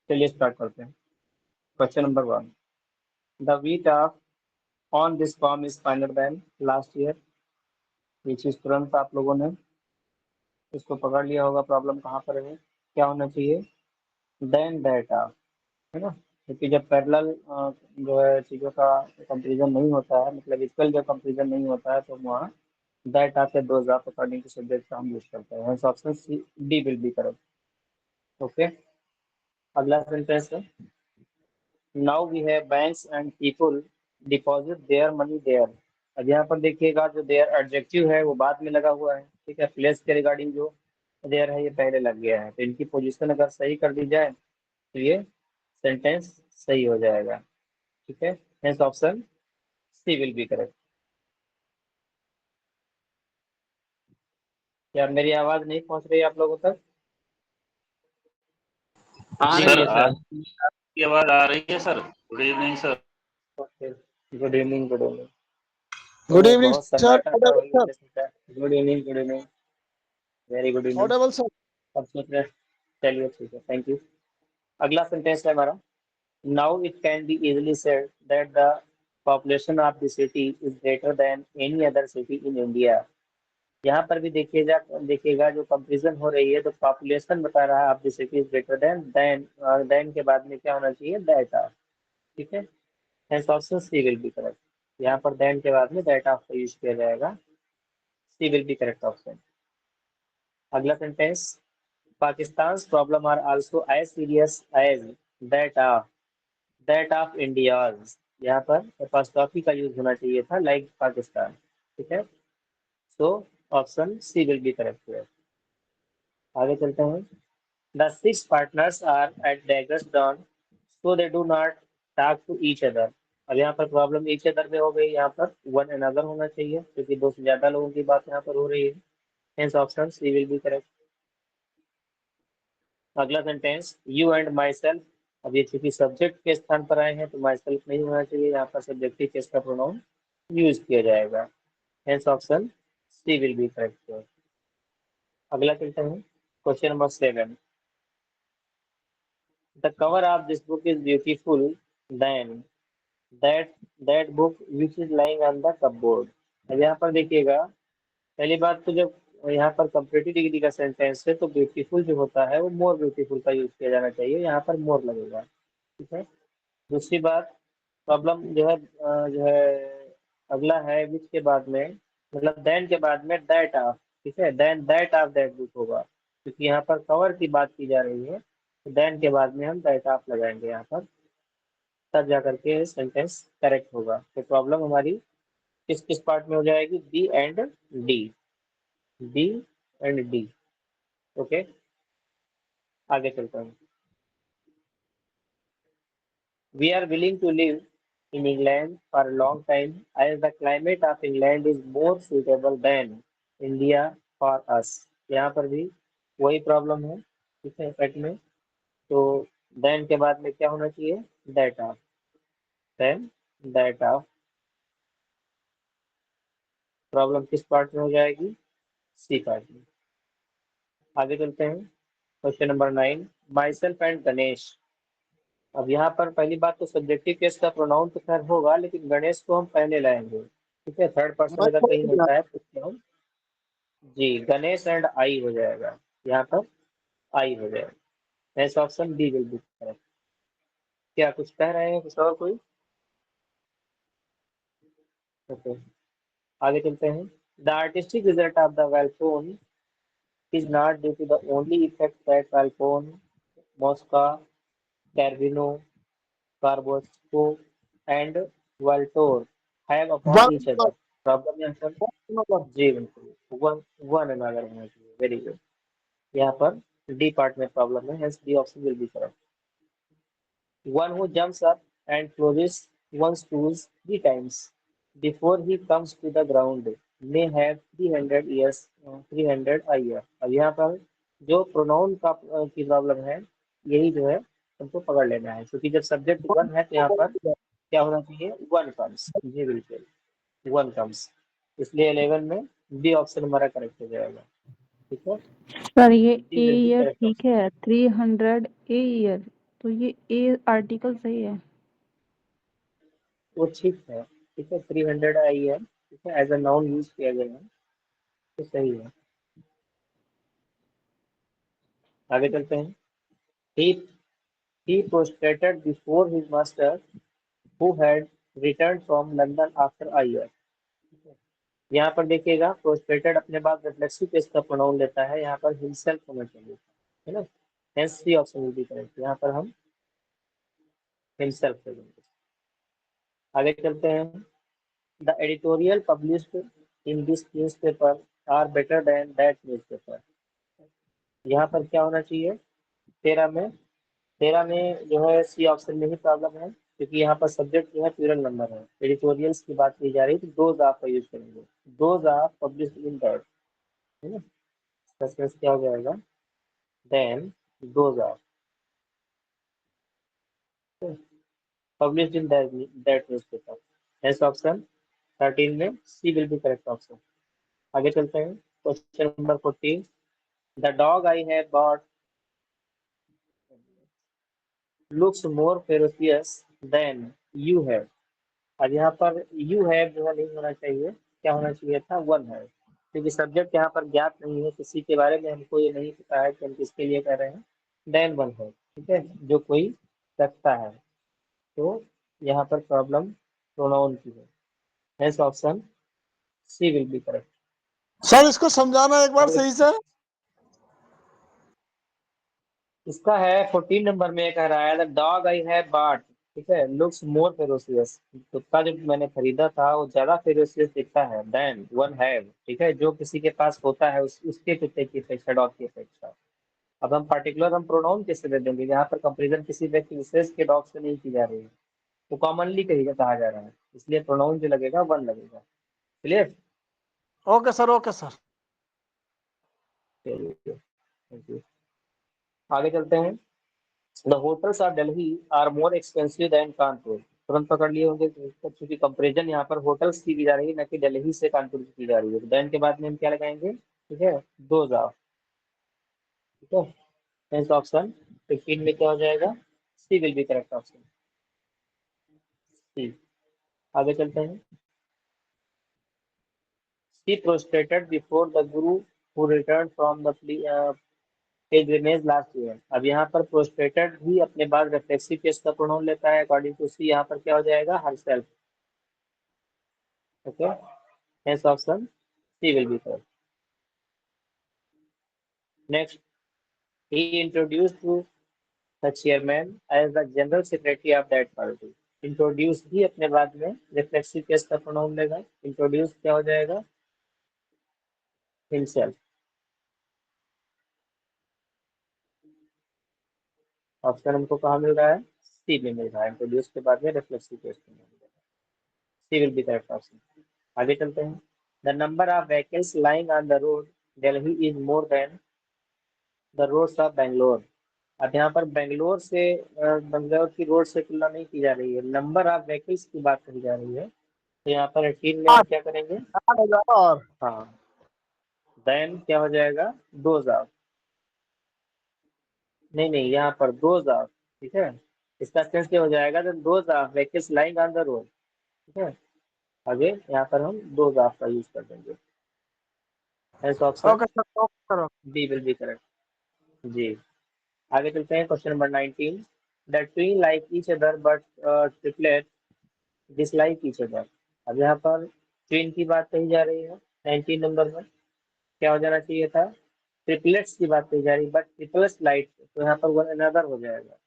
चलिए स्टार्ट करते हैं। Question number 1, the wheat of on this form is finer than last year. ये चीज तुरंत आप लोगों ने इसको पकड़ लिया होगा, प्रॉब्लम कहाँ पर है, क्या होना चाहिए, देन डेटा, है ना। क्योंकि जब पैरेलल जो है चीज़ों का कंपेरिजन नहीं होता है, मतलब इक्वल जब कंपेरिजन नहीं होता है, तो वहाँ दैट आते those of according to subject का हम यूज करते हैं। Option C D will be correct. Okay, अगला सेंटेंस है, now we have banks and people deposit their money there. अब यहाँ पर देखिएगा जो देयर एडजेक्टिव है वो बाद में लगा हुआ है, ठीक है। प्लेस के रिगार्डिंग जो देयर है ये पहले लग गया है, तो इनकी पोजीशन अगर सही कर दी जाए तो ये सेंटेंस सही हो जाएगा, ठीक है। Hence option C will be correct. क्या मेरी आवाज नहीं पहुंच रही आप लोगों तक? आ जी रही सर है सर। आपकी आवाज आ रही है sir. Good evening sir. Okay, good evening, good evening. Good तो इवनिंग बहुत सर। सन्नाटा था, वही वजह से था। Good evening, good evening, very good evening. Audible sir. सब सोच रहे, चलिए ठीक है, थैंक यू। अगला सेंटेंस है हमारा, now it can be easily said that the population of the city is greater than any other city in India. यहाँ पर भी देखिएगा जो कंपेरिजन हो रही है, तो पॉपुलेशन बता रहा है of the city is greater than के बाद में क्या होना चाहिए, दैट ऑफ, ठीक है। Hence option C will be correct. यहाँ पर देन के बाद में दैट ऑफ का यूज किया जाएगा, C will be correct option. अगला sentence, Pakistan problem are also as serious as that of India's. यहाँ पर एपॉस्ट्रॉफी का यूज होना चाहिए था, लाइक पाकिस्तान, ठीक है। So option C will be correct है। आगे चलते हैं, the six partners are at daggers drawn so they do not talk to each other. अब यहाँ पर प्रॉब्लम ईच अदर में हो गई, यहाँ पर वन अनदर होना चाहिए, क्योंकि दो से ज्यादा लोगों की बात यहाँ पर हो रही है। Hence option C will be correct. अगला sentence, you and myself. अब ये चूंकि सब्जेक्ट के स्थान पर आए हैं तो माई सेल्फ नहीं होना चाहिए, यहाँ पर सब्जेक्टिव केस का प्रोनाउन यूज किया जाएगा। Hence option C will be correct. अगला चलते हैं, question number 7, the cover of this book is beautiful than that that book which is lying on the cupboard. अब यहाँ पर देखिएगा, पहली बात तो जब यहाँ पर कंपेरेटिव डिग्री का सेंटेंस है तो ब्यूटीफुल जो होता है वो मोर ब्यूटीफुल का यूज किया जाना चाहिए, यहाँ पर मोर लगेगा, ठीक है। दूसरी बात, प्रॉब्लम जो है अगला है विच के बाद में, मतलब देन के बाद में दैट ऑफ, ठीक है, then that of that book होगा, क्योंकि यहाँ पर कवर की बात की जा रही है, तो देन के बाद में हम दैट ऑफ लगाएंगे यहाँ पर, तब जाकर के सेंटेंस करेक्ट होगा। तो प्रॉब्लम हमारी किस किस पार्ट में हो जाएगी, B and D, B and D. Okay, आगे चलता हूँ। We are willing to live in England for a long time as the climate of England is more suitable than India for us। यहाँ पर भी वही प्रॉब्लम है, ठीक है, सेट में। तो देन के बाद में क्या होना चाहिए, that of, then that of. Problem किस पार्ट में हो जाएगी, सी पार्ट में। आगे चलते हैं, question number 9, myself and Ganesh. अब यहाँ पर पहली बात तो सब्जेक्टिव केस का प्रोनाउन तो खैर होगा, लेकिन गणेश को हम पहले लाएंगे, ठीक है। थर्ड पर्सन अगर कहीं होता है तो उसको हम जी गणेश एंड आई हो जाएगा, यहाँ पर आई हो जाएगा। Next option D will be correct. क्या कुछ कह रहे हैं कुछ और कोई? ओके, आगे चलते हैं, the artistic result of the वेलफोन is not due to the only effect that Falcone, Mosca, Carvino, Carbosco, and Voltaire have upon each other। Problem यहाँ पर जी बिल्कुल वन अनदर होना चाहिए, वेरी गुड। यहाँ पर डी पार्ट में प्रॉब्लम है, hence D option will be correct. One who jumps up and closes one's tools 3 times before he comes to the ground may have 300 years 300 a year। अब यहाँ पर जो pronoun का की प्रॉब्लम है, यही जो है हमको पकड़ लेना है, क्योंकि जब सब्जेक्ट वन है तो यहाँ पर क्या होना चाहिए, वन कम्स। जी बिल्कुल, वन कम्स, इसलिए 11 में बी ऑप्शन हमारा करेक्ट हो जाएगा, ठीक है। सर ये D A will be year correct ठीक ऑप्शन। है, 300 ए ईयर तो ये ए आर्टिकल सही है। वो ठीक है, ठीक है, 300 आई है, ठीक है, एज अ नाउन यूज किया गया है, तो सही है। आगे चलते हैं। he he prostrated before his master who had returned from London after a year। यहाँ पर देखिएगा प्रोस्ट्रेटेड अपने बाद रिफ्लेक्सिव केस का प्रोनाउन लेता है, यहाँ पर हिमसेल्फ होना चाहिए, है ना। Hence C option will be correct, यहाँ पर हम हिमसेल्फ लेंगे। आगे चलते हैं। The editorial published in this newspaper are better than that newspaper. यहाँ पर क्या होना चाहिए, 13 में जो है सी ऑप्शन में ही प्रॉब्लम है, क्योंकि यहाँ पर सब्जेक्ट जो है प्लूरल नंबर है, एडिटोरियल्स की बात की जा रही है, तो दोज आप का यूज करेंगे, those are published in that, है ना। इसका सेंस क्या हो जाएगा, then those are published in that newspaper. Next option 13 में C will be correct option. आगे चलते हैं। Question number 14। The dog I have bought looks more ferocious than you have. अब यहाँ पर यू हैव जो है नहीं होना चाहिए, क्या होना चाहिए था, वन है, क्योंकि सब्जेक्ट यहाँ पर ज्ञात नहीं है, किसी के बारे में हमको ये नहीं पता है कि हम किसके लिए कह रहे हैं, देन वन है, ठीक है, जो कोई रखता है, तो यहाँ पर प्रॉब्लम प्रोनाउन की है। Next option C will be correct. Sir इसको समझाना एक बार सही से। इसका है 14 नंबर में कह रहा है the dog I have bot, ठीक है, लुक्स मोर फेरोसियस, कुत्ता जो मैंने खरीदा था वो ज्यादा फेरोसियस दिखता है देन वन हैव, ठीक है, जो किसी के पास होता है उसके कुत्ते की अपेक्षा, डॉग की अपेक्षा। अब हम पर्टिकुलर हम प्रोनाउन किससे दे देंगे, यहाँ पर कंपेरिजन किसी व्यक्ति विशेष के डॉग से नहीं की जा रही है, तो कॉमनली कहा जा रहा है, इसलिए प्रोनाउन जो लगेगा वन लगेगा। Clear. Okay sir, okay sir. चलिए, थैंक यू। आगे चलते हैं। The hotels of Delhi are more expensive than Kanpur. तुरंत पकड़ लिए होंगे, क्योंकि कंपेरिजन यहाँ पर होटल्स की जा रही है, न कि दिल्ली से कानपुर की जा रही है, तो देन के बाद में हम क्या लगाएंगे, ठीक है, दो जाओ, ठीक है। नेक्स्ट ऑप्शन 15 में क्या हो जाएगा, C will be correct option, सी। आगे चलते हैं। सी प्रोस्ट्रेटेड before the Guru who return from the pilgrimage last year. अब यहाँ पर प्रोस्ट्रेटेड भी अपने बाद रिफ्लेक्सिव केस का प्रोनाउन लेता है, अकॉर्डिंग टू सी यहाँ पर क्या हो जाएगा, herself. Okay, next option C will be correct. Next, he introduced to the chairman as the general secretary of that party। Introduce भी अपने बाद में रिफ्लेक्सिव केस का प्रोनाउन लेगा, इंट्रोड्यूस क्या हो जाएगा, हिमसेल्फ। ऑप्शन हमको कहाँ मिल रहा है, सी में मिल रहा है, इंट्रोड्यूस के बाद में रिफ्लेक्सिव केस का प्रोनाउन लेगा, C will be correct option. आगे चलते हैं। The number of vehicles lying on the road Delhi is more than the roads of Bangalore. अब यहाँ पर बेंगलोर से बेंगलोर की रोड से तुलना नहीं की जा रही है, नंबर ऑफ व्हीकल्स की बात कही जा रही है, तो यहाँ पर 18 में हम क्या करेंगे, और हाँ, देन क्या हो जाएगा, 2000, नहीं यहाँ पर 2000, ठीक है, इसका सेंस क्या हो जाएगा, then 2000 vehicles lying on the road, ठीक है। आगे यहाँ पर हम 2000 का यूज कर देंगे, ऐसा option okay sir, okay sir. B will be correct. जी। आगे चलते हैं। Question number 19। The twin like each other but triplet dislike each other. अब यहाँ पर ट्विन की बात कही जा रही है, 19 नंबर में क्या हो जाना चाहिए था, ट्रिपलेट्स की बात कही जा रही है, बट ट्रिपल्स लाइक, तो यहाँ पर वन अनदर हो जाएगा,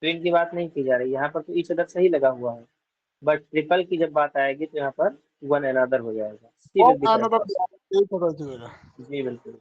ट्विन की बात नहीं की जा रही, यहाँ पर तो ईच अदर सही लगा हुआ है, बट ट्रिपल की जब बात आएगी तो यहाँ पर वन अनदर हो जाएगा, C will be correct option. जी बिल्कुल।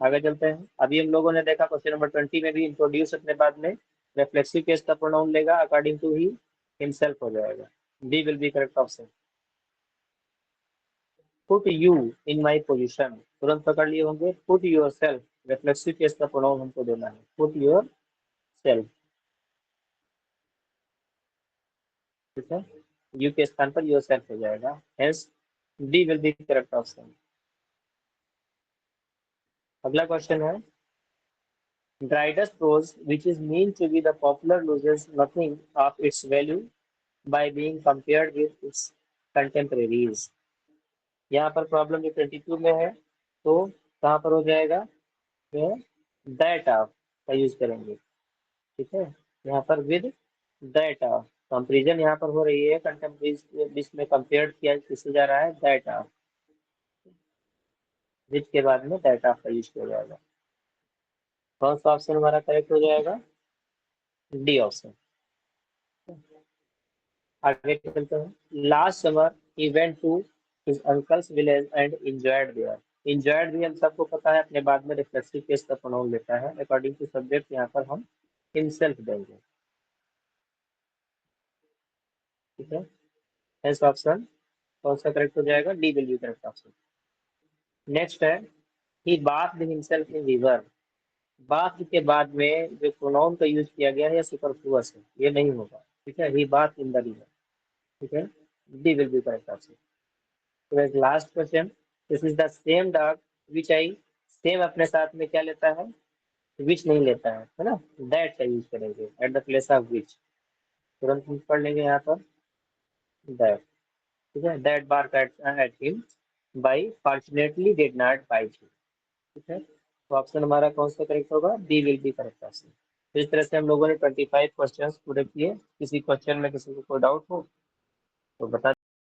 आगे चलते हैं। अभी हम लोगों ने देखा क्वेश्चन नंबर 20 में भी इंट्रोड्यूस अपने बाद में रिफ्लेक्सिव केस का प्रोनाउन लेगा, अकॉर्डिंग टू ही हिमसेल्फ हो जाएगा, D will be correct option. Put you in my position, तुरंत पकड़ लिए होंगे, put your self, reflexive case का प्रोनाउन हमको देना है, पुट योर सेल्फ, ठीक है, यू के स्थान पर योर सेल्फ हो जाएगा, hence D will be correct option. अगला क्वेश्चन है Drydas prose, which is meant to be the popular, loses nothing of its value by being compared with its contemporaries. यहाँ पर problem जो 22 में है, तो कहाँ पर हो जाएगा, दैट ऑफ का यूज करेंगे, ठीक है। यहाँ पर विद दैट ऑफ कंपेरिजन यहाँ पर हो रही है, कंटेम्परेरीज में कंपेयर किया किससे जा रहा है, दैट ऑफ, विद के बाद में दैट ऑफ का यूज किया जाएगा। कौन सा ऑप्शन हमारा करेक्ट हो जाएगा, डी ऑप्शन। आगे चलते हैं। Last summer he went to his uncle's village and enjoyed there. Enjoyed भी हम सबको पता है अपने बाद में रिफ्लेक्सिव केस का प्रोनाउन लेता है। अकॉर्डिंग टू सब्जेक्ट यहाँ पर हम हिमसेल्फ देंगे, ठीक है। नेक्स्ट ऑप्शन कौन सा करेक्ट हो जाएगा, D will be correct option. Next है he bath himself in river. Bath के बाद में जो प्रोनाउन का यूज किया गया है सुपरफ्लुअस है, ये नहीं होगा, ठीक है। He bath in the river, ठीक है, D will be correct option. तो एक last question, this is the same dog which I, same अपने साथ में क्या लेता है, विच नहीं लेता है ना, दैट का यूज करेंगे at the place of which. तुरंत हम पढ़ लेंगे यहाँ पर दैट, ठीक है। That bark at him but fortunately did not bite him, ठीक है। तो ऑप्शन हमारा कौन सा करेक्ट होगा, D will be correct option. तो इस तरह से हम लोगों ने 25 क्वेश्चंस पूरे किए। किसी क्वेश्चन में किसी को कोई डाउट हो तो बता